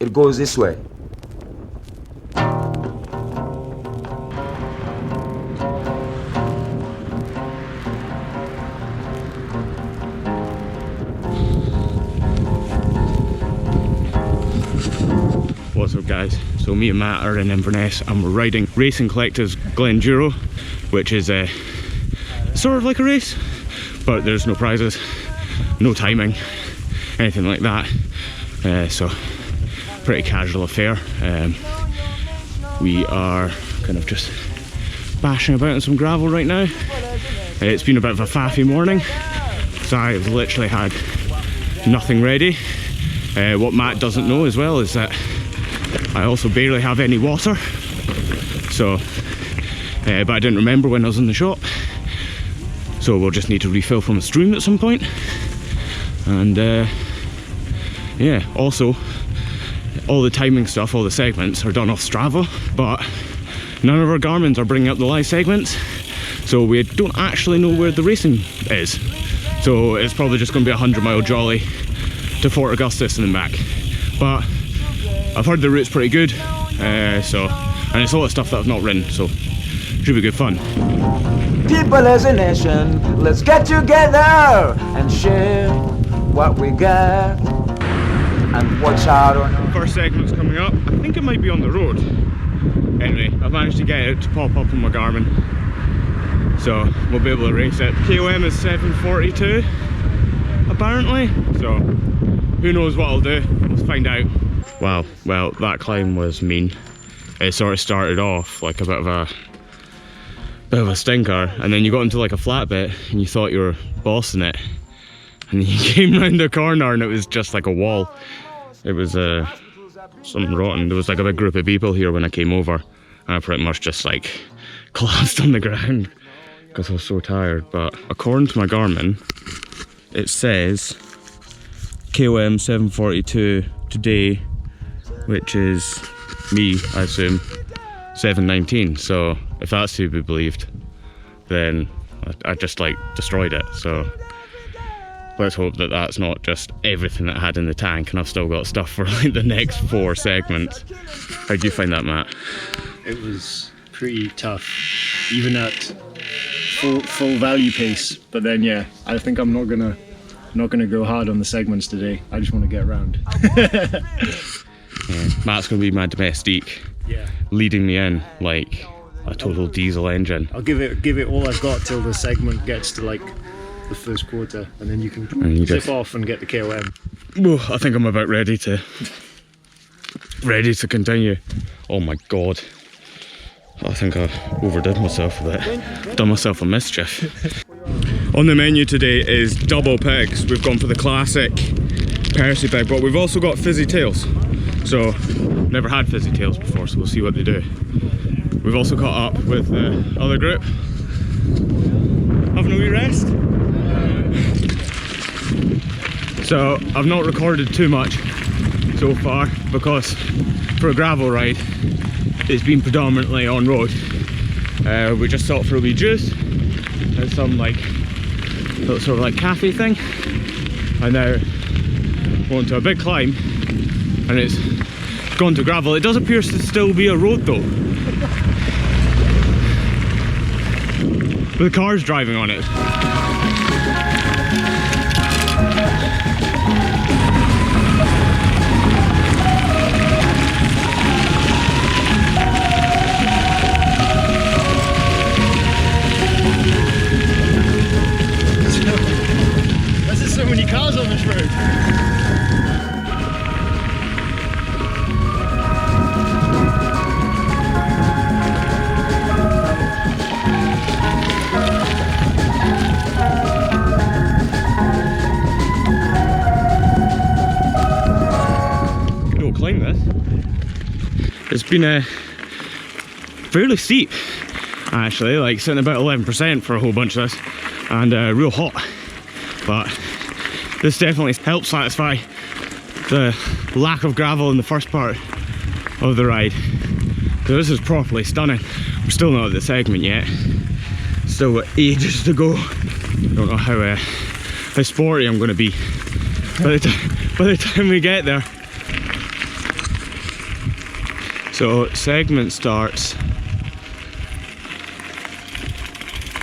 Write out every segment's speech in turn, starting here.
It goes this way. What's up guys? So me and Matt are in Inverness and we're riding Racing Collective's Glenduro, which is sort of like a race, but there's no prizes, no timing, anything like that. So pretty casual affair. We are kind of just bashing about in some gravel right now. It's been a bit of a faffy morning, so I've literally had nothing ready. What Matt doesn't know as well is that I also barely have any water, so but I didn't remember when I was in the shop, so we'll just need to refill from a stream at some point. And yeah, also all the timing stuff, all the segments are done off Strava, but none of our Garmin's are bringing up the live segments, so we don't actually know where the racing is. So it's probably just going to be a 100-mile jolly to Fort Augustus and then back. But I've heard the route's pretty good, and it's a lot of stuff that I've not ridden, so should be good fun. People as a nation, let's get together and share what we got and watch out on. First segment's coming up. I think it might be on the road. Anyway, I've managed to get it to pop up on my Garmin, so we'll be able to race it. KOM is 7:42 apparently, so who knows what I'll do. Let's find out. Wow, well that climb was mean. It sort of started off like a bit of a stinker, and then you got into like a flat bit and you thought you were bossing it, and then you came round the corner and it was just like a wall. It was something rotten. There was like a big group of people here when I came over, and I pretty much just like collapsed on the ground because I was so tired. But according to my Garmin, it says KOM 7:42 today, which is me, I assume, 7:19. So if that's to be believed, then I just like destroyed it. So let's hope that that's not just everything that I had in the tank, and I've still got stuff for like the next 4 segments. How'd you find that, Matt? It was pretty tough, even at full value pace. But then yeah, I think I'm not gonna go hard on the segments today. I just want to get around. Yeah, Matt's gonna be my domestique, leading me in like a total diesel engine. I'll give it all I've got till the segment gets to like the first quarter, and then you can zip off and get the KOM. Oh, I think I'm about ready to continue. Oh my god, I think I overdid myself a bit, done myself a mischief. On the menu today is double pegs. We've gone for the classic Percy peg, but we've also got fizzy tails. So never had fizzy tails before, so we'll see what they do. We've also caught up with the other group, having a wee rest. So I've not recorded too much so far because for a gravel ride it's been predominantly on road. We just stopped for a wee juice and some like sort of like cafe thing, and now we're onto a big climb and it's gone to gravel. It does appear to still be a road though, with cars driving on it. There's so many cars on this road. Climb this. It's been fairly steep actually, like sitting about 11% for a whole bunch of this, and real hot, but this definitely helps satisfy the lack of gravel in the first part of the ride. So this is properly stunning. We're still not at the segment yet, still got ages to go. Don't know how sporty I'm going to be by the time we get there. So segment starts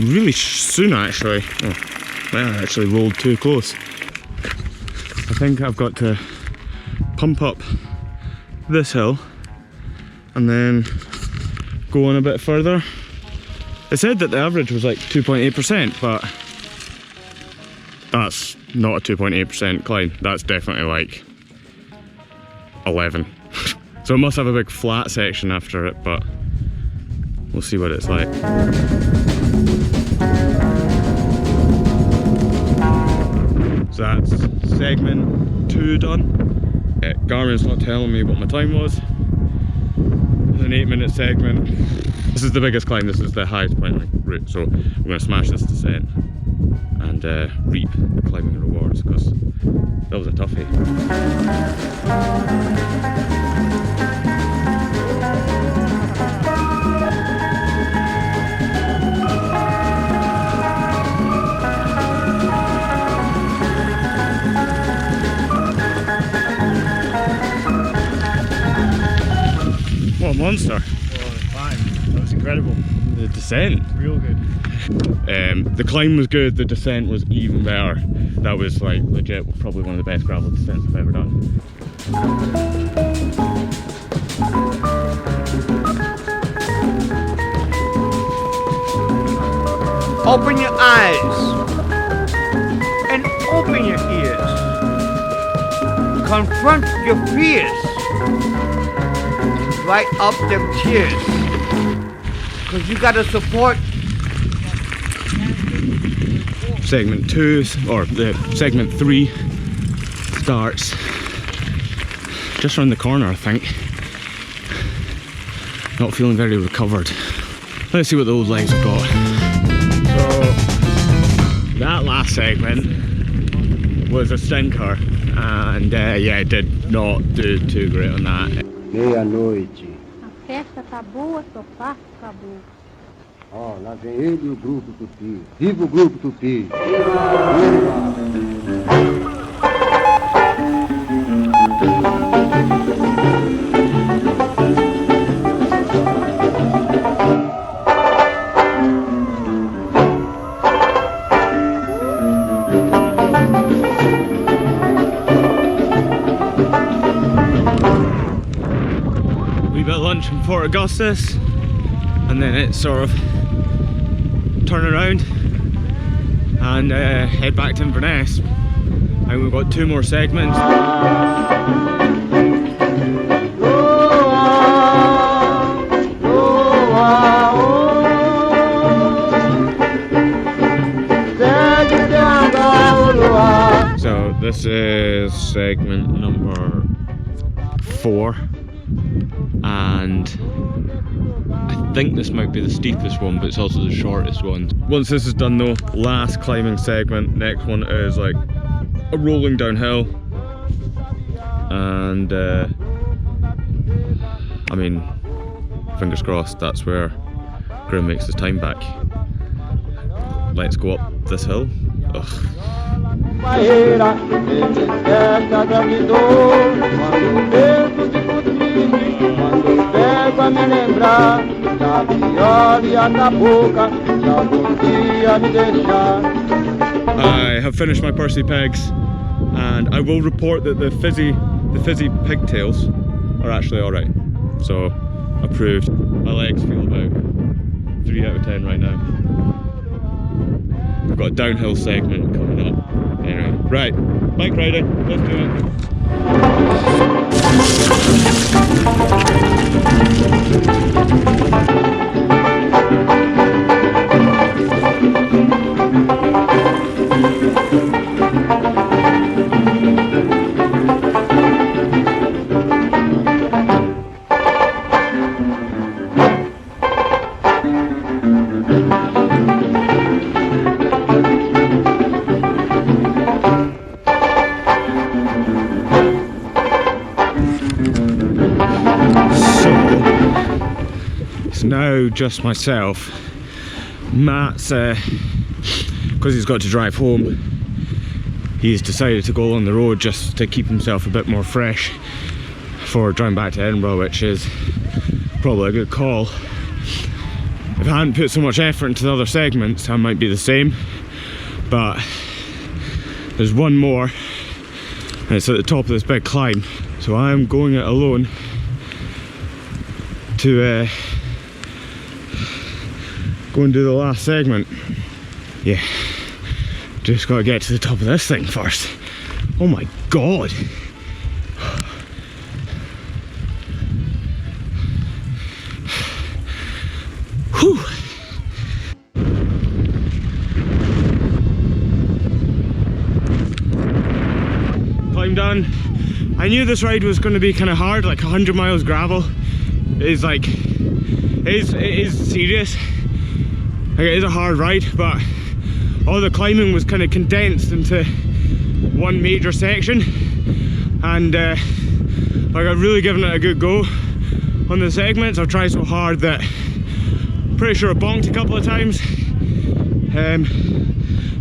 really soon actually. Oh, man, I actually rolled too close. I think I've got to pump up this hill and then go on a bit further. They said that the average was like 2.8%, but that's not a 2.8% climb. That's definitely like 11. So it must have a big flat section after it, but we'll see what it's like. So that's segment 2 done. Garmin's not telling me what my time was. It's an 8-minute segment. This is the biggest climb, this is the highest point on the route, so we're going to smash this descent and reap the climbing rewards, because that was a toughie. What a monster. That was incredible. The descent. Real good. The climb was good, the descent was even better. That was like legit probably one of the best gravel descents I've ever done. Open your eyes and open your ears. Confront your fears. Write up them tears. Cause you gotta support. Segment 2, or segment 3 starts just around the corner, I think. Not feeling very recovered. Let's see what the old legs have got. So that last segment was a stinker, and yeah, did not do too great on that. Meia-noite. A festa tá boa, só faço caboclo. Ó, lá vem ele e o grupo Tupi. Viva o grupo Tupi! We've got lunch in Fort Augustus, and then it's sort of turn around and head back to Inverness. And we've got 2 more segments. So this is segment number 4, and I think this might be the steepest one, but it's also the shortest one. Once this is done though, last climbing segment, next one is like a rolling downhill, and I mean, fingers crossed that's where Graham makes his time back. Let's go up this hill. Ugh. Barreira, festa da me dor, quando penso de Cutmini, quando pego a me lembrar, da viola e a boca, já podia me deixar. I have finished my Percy pegs, and I will report that the fizzy pigtails are actually alright. So, approved. My legs feel about 3 out of 10 right now. We've got a downhill segment coming up. Anyway, right, bike riding, let's do it. Now just myself. Matt's, because he's got to drive home, he's decided to go along the road just to keep himself a bit more fresh before driving back to Edinburgh, which is probably a good call. If I hadn't put so much effort into the other segments, I might be the same, but there's one more and it's at the top of this big climb, so I'm going it alone to go and do the last segment. Yeah, just gotta get to the top of this thing first. Oh my god. Whew. Climb done. I knew this ride was going to be kind of hard, like 100 miles gravel. It is serious. Like, it is a hard ride, but all the climbing was kind of condensed into one major section, and like, I've really given it a good go on the segments. I've tried so hard that I'm pretty sure I bonked a couple of times.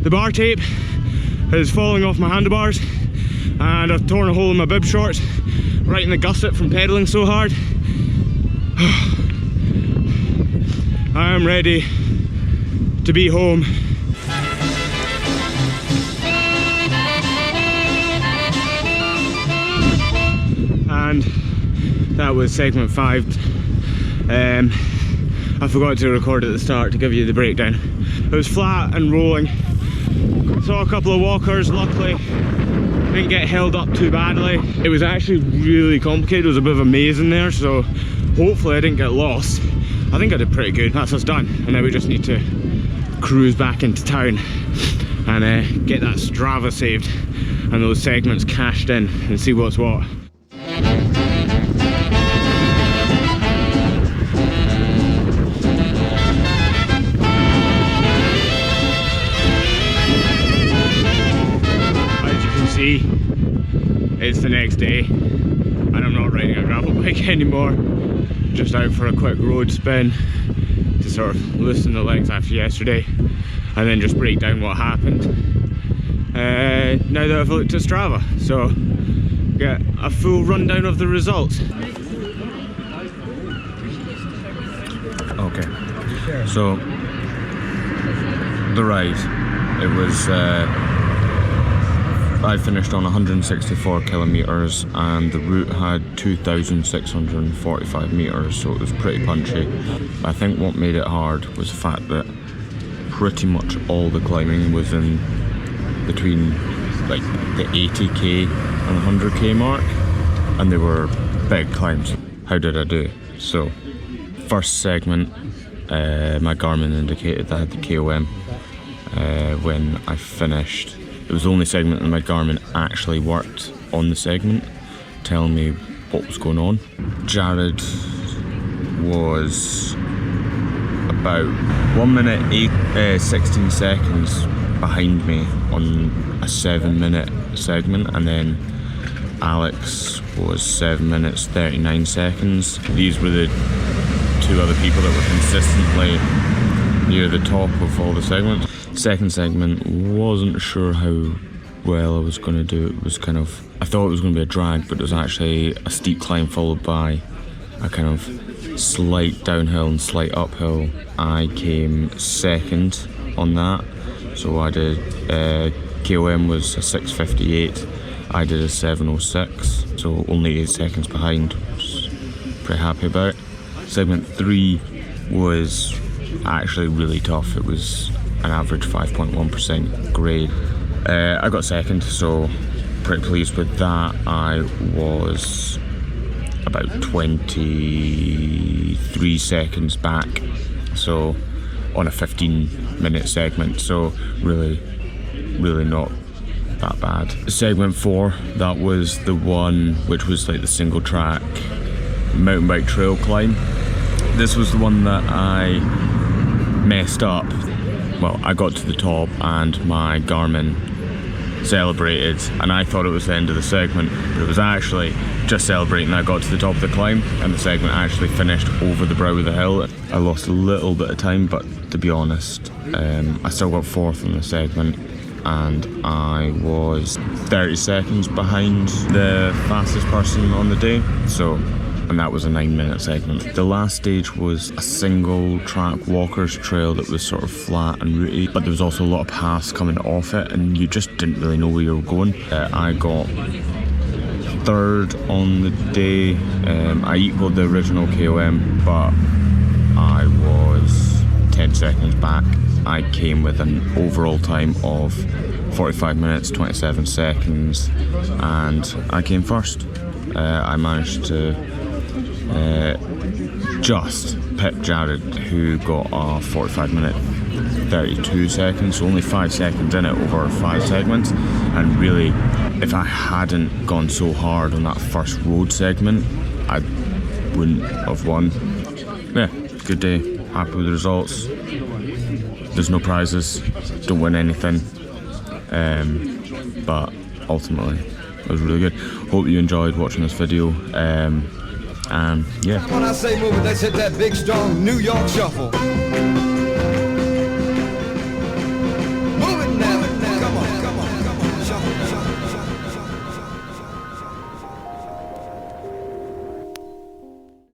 The bar tape is falling off my handlebars, and I've torn a hole in my bib shorts right in the gusset from pedalling so hard. I am ready to be home. And that was segment 5. I forgot to record at the start to give you the breakdown. It was flat and rolling. Saw a couple of walkers, luckily didn't get held up too badly. It was actually really complicated. There was a bit of a maze in there, so hopefully I didn't get lost. I think I did pretty good. That's us done, and now we just need to cruise back into town and get that Strava saved and those segments cashed in and see what's what. It's the next day and I'm not riding a gravel bike anymore. Just out for a quick road spin to sort of loosen the legs after yesterday and then just break down what happened now that I've looked at Strava, so get a full rundown of the results. Okay, so the ride, it was I finished on 164 kilometres and the route had 2,645 metres, so it was pretty punchy. I think what made it hard was the fact that pretty much all the climbing was in between like the 80k and 100k mark, and they were big climbs. How did I do? So first segment, my Garmin indicated that I had the KOM. When I finished, it was the only segment that my Garmin actually worked on the segment, telling me what was going on. Jared was about 1 minute 16 seconds behind me on a 7-minute segment, and then Alex was 7 minutes 39 seconds. These were the two other people that were consistently near the top of all the segments. Second segment, wasn't sure how well I was going to do. It was kind of, I thought it was going to be a drag, but it was actually a steep climb followed by a kind of slight downhill and slight uphill. I came second on that, so I did, KOM was a 6:58, I did a 7:06, so only 8 seconds behind, which I'm pretty happy about. Segment 3 was actually really tough. It was an average 5.1% grade. I got second, so pretty pleased with that. I was about 23 seconds back, so on a 15-minute segment, so really not that bad. Segment 4, that was the one which was like the single track mountain bike trail climb. This was the one that I messed up. Well, I got to the top and my Garmin celebrated, and I thought it was the end of the segment, but it was actually just celebrating. I got to the top of the climb and the segment actually finished over the brow of the hill. I lost a little bit of time, but to be honest, I still got 4th on the segment, and I was 30 seconds behind the fastest person on the day. So, and that was a 9-minute segment. The last stage was a single track walkers trail that was sort of flat and rooty, but there was also a lot of paths coming off it and you just didn't really know where you were going. I got 3rd on the day. I equaled the original KOM, but I was 10 seconds back. I came with an overall time of 45 minutes 27 seconds and I came first. I managed to just pip Jared, who got a 45 minute 32 seconds, so only 5 seconds in it over 5 segments. And really, if I hadn't gone so hard on that first road segment, I wouldn't have won. Yeah, good day, happy with the results. There's no prizes, don't win anything, but ultimately it was really good. Hope you enjoyed watching this video, and yeah. When I say move it, let's hit that big strong New York shuffle.